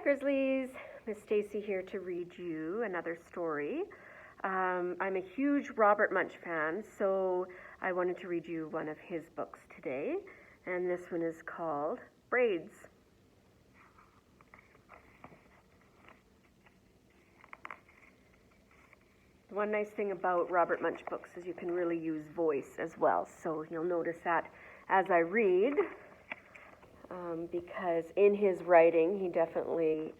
Grizzlies, Miss Stacy here to read you another story. I'm a huge Robert Munsch fan, so I wanted to read you one of his books today, and this one is called Braids. One nice thing about Robert Munsch books is you can really use voice as well, so you'll notice that as I read. Because in his writing, he definitely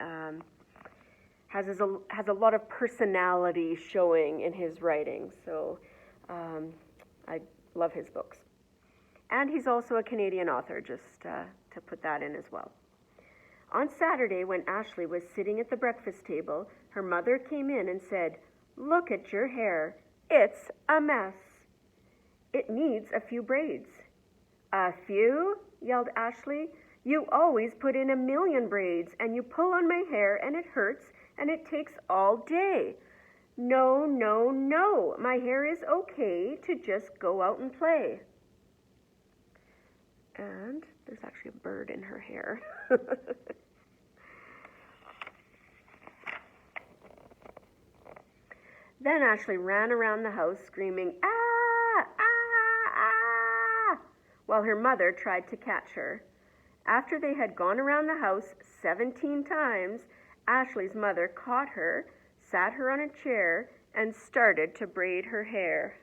has a lot of personality showing in his writing. So I love his books. And he's also a Canadian author, just to put that in as well. On Saturday, when Ashley was sitting at the breakfast table, her mother came in and said, "Look at your hair. It's a mess. It needs a few braids." "A few?" yelled Ashley. "You always put in 1,000,000 braids, and you pull on my hair, and it hurts, and it takes all day." "No, no, no. My hair is okay to just go out and play." And there's actually a bird in her hair. Then Ashley ran around the house screaming, "Ah, ah, ah," while her mother tried to catch her. After they had gone around the house 17 times, Ashley's mother caught her, sat her on a chair, and started to braid her hair.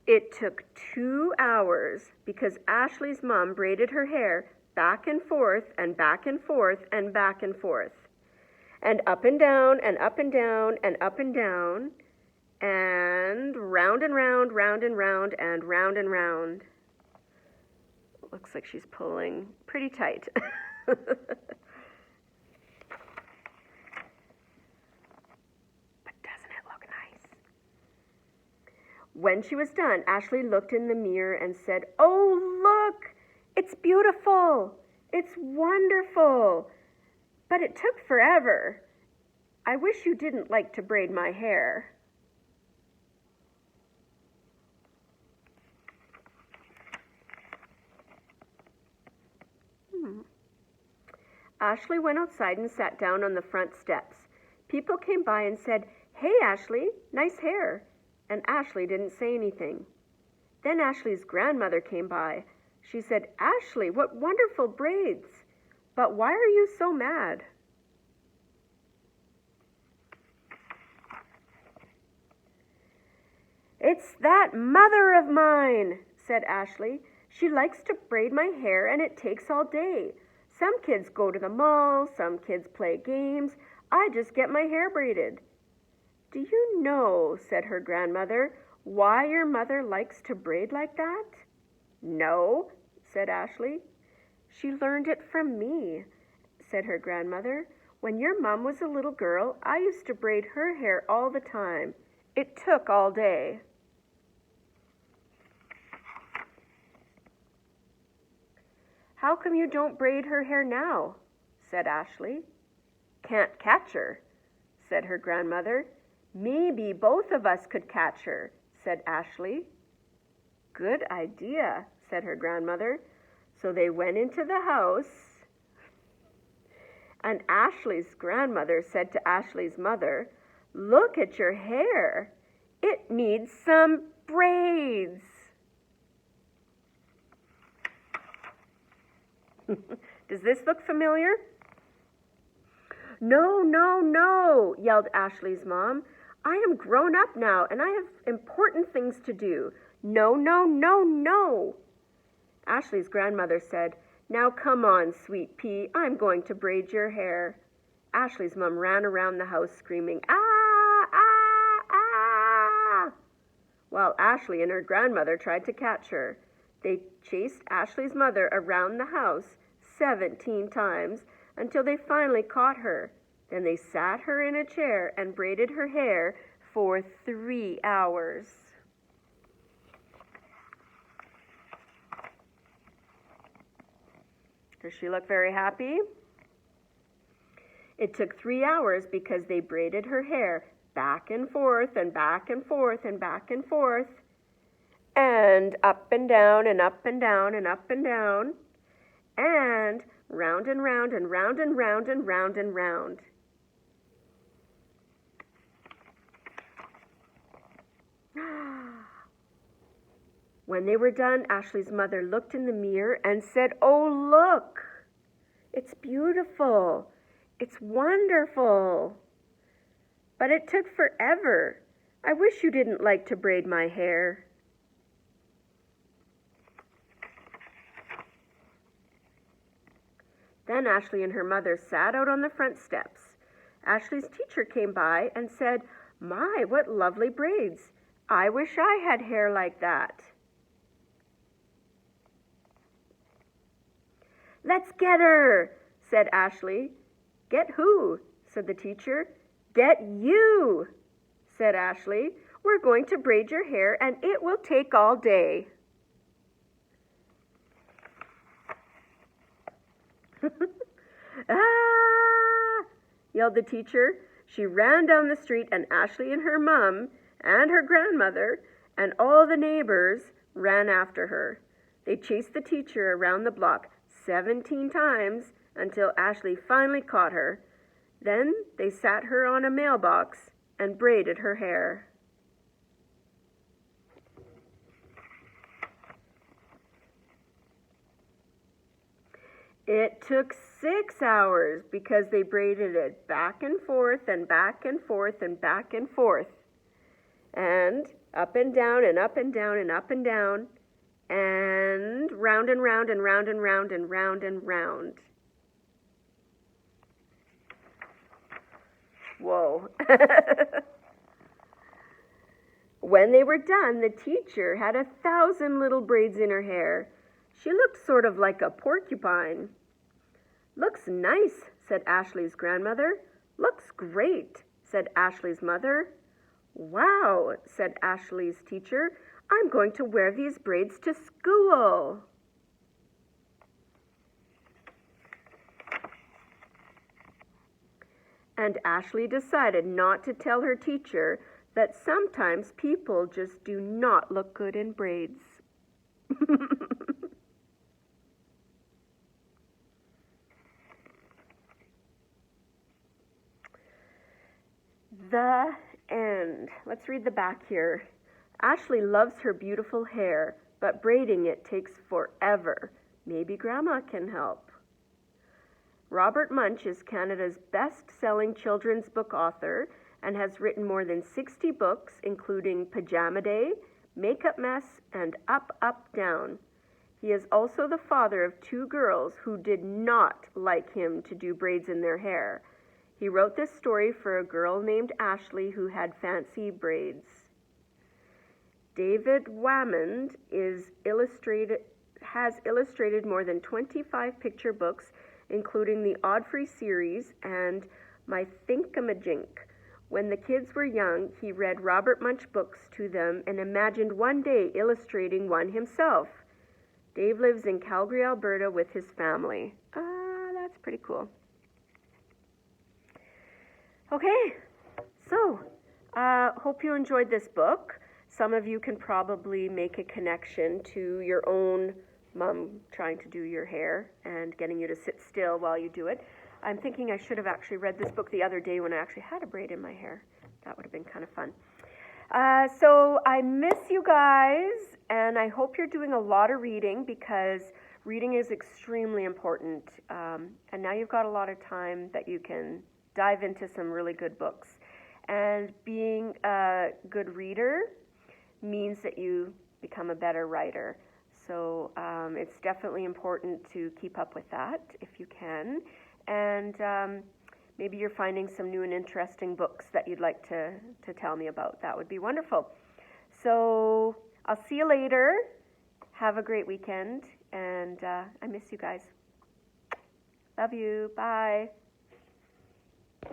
It took 2 hours because Ashley's mom braided her hair back and forth and back and forth and back and forth. And up and down and up and down and up and down and round and round, round and round and round and round. Looks like she's pulling pretty tight. But doesn't it look nice? When she was done, Ashley looked in the mirror and said, "Oh, look! It's beautiful! It's wonderful! But it took forever. I wish you didn't like to braid my hair." Ashley went outside and sat down on the front steps. People came by and said, "Hey, Ashley, nice hair." And Ashley didn't say anything. Then Ashley's grandmother came by. She said, "Ashley, what wonderful braids. But why are you so mad?" "It's that mother of mine," said Ashley. "She likes to braid my hair and it takes all day. Some kids go to the mall, some kids play games. I just get my hair braided." "Do you know," said her grandmother, "why your mother likes to braid like that?" "No," said Ashley. "She learned it from me," said her grandmother. "When your mom was a little girl, I used to braid her hair all the time. It took all day." "How come you don't braid her hair now?" said Ashley. "Can't catch her," said her grandmother. "Maybe both of us could catch her," said Ashley. "Good idea," said her grandmother. So they went into the house, and Ashley's grandmother said to Ashley's mother, "Look at your hair. It needs some braids." Does this look familiar? "No, no, no," yelled Ashley's mom. "I am grown up now, and I have important things to do. No, no, no, no." Ashley's grandmother said, "Now come on, sweet pea, I'm going to braid your hair." Ashley's mom ran around the house screaming, "Ah, ah, ah," while Ashley and her grandmother tried to catch her. They chased Ashley's mother around the house 17 times until they finally caught her. Then they sat her in a chair and braided her hair for 3 hours. Does she look very happy? It took 3 hours because they braided her hair back and forth and back and forth and back and forth, and up and down and up and down and up and down, and round and round and round and round and round and round. When they were done, Ashley's mother looked in the mirror and said, "Oh, look, it's beautiful. It's wonderful. But it took forever. I wish you didn't like to braid my hair." Then Ashley and her mother sat out on the front steps. Ashley's teacher came by and said, "My, what lovely braids. I wish I had hair like that." "Let's get her," said Ashley. "Get who?" said the teacher. "Get you," said Ashley. "We're going to braid your hair and it will take all day." "Ah!" yelled the teacher. She ran down the street, and Ashley and her mom and her grandmother and all the neighbors ran after her. They chased the teacher around the block 17 times until Ashley finally caught her. Then they sat her on a mailbox and braided her hair. It took 6 hours because they braided it back and forth and back and forth and back and forth, and up and down and up and down and up and down, and round and round and round and round and round and round. Whoa. When they were done, the teacher had 1,000 little braids in her hair. She looked sort of like a porcupine. "Looks nice," said Ashley's grandmother. "Looks great," said Ashley's mother. "Wow," said Ashley's teacher. "I'm going to wear these braids to school." And Ashley decided not to tell her teacher that sometimes people just do not look good in braids. The end. Let's read the back here. Ashley loves her beautiful hair, but braiding it takes forever. Maybe Grandma can help. Robert Munsch is Canada's best-selling children's book author and has written more than 60 books, including Pajama Day, Makeup Mess, and Up, Up, Down. He is also the father of 2 girls who did not like him to do braids in their hair. He wrote this story for a girl named Ashley who had fancy braids. David Wamond has illustrated more than 25 picture books, including the Oddfree series and My Thinkamajink. When the kids were young, he read Robert Munsch books to them and imagined one day illustrating one himself. Dave lives in Calgary, Alberta with his family. That's pretty cool. Okay, so hope you enjoyed this book. Some of you can probably make a connection to your own mom trying to do your hair and getting you to sit still while you do it. I'm thinking I should have actually read this book the other day when I actually had a braid in my hair. That would have been kind of fun. So I miss you guys, and I hope you're doing a lot of reading because reading is extremely important. And now you've got a lot of time that you can dive into some really good books. And being a good reader means that you become a better writer. So it's definitely important to keep up with that if you can. And maybe you're finding some new and interesting books that you'd like to tell me about. That would be wonderful. So I'll see you later. Have a great weekend. And I miss you guys. Love you. Bye.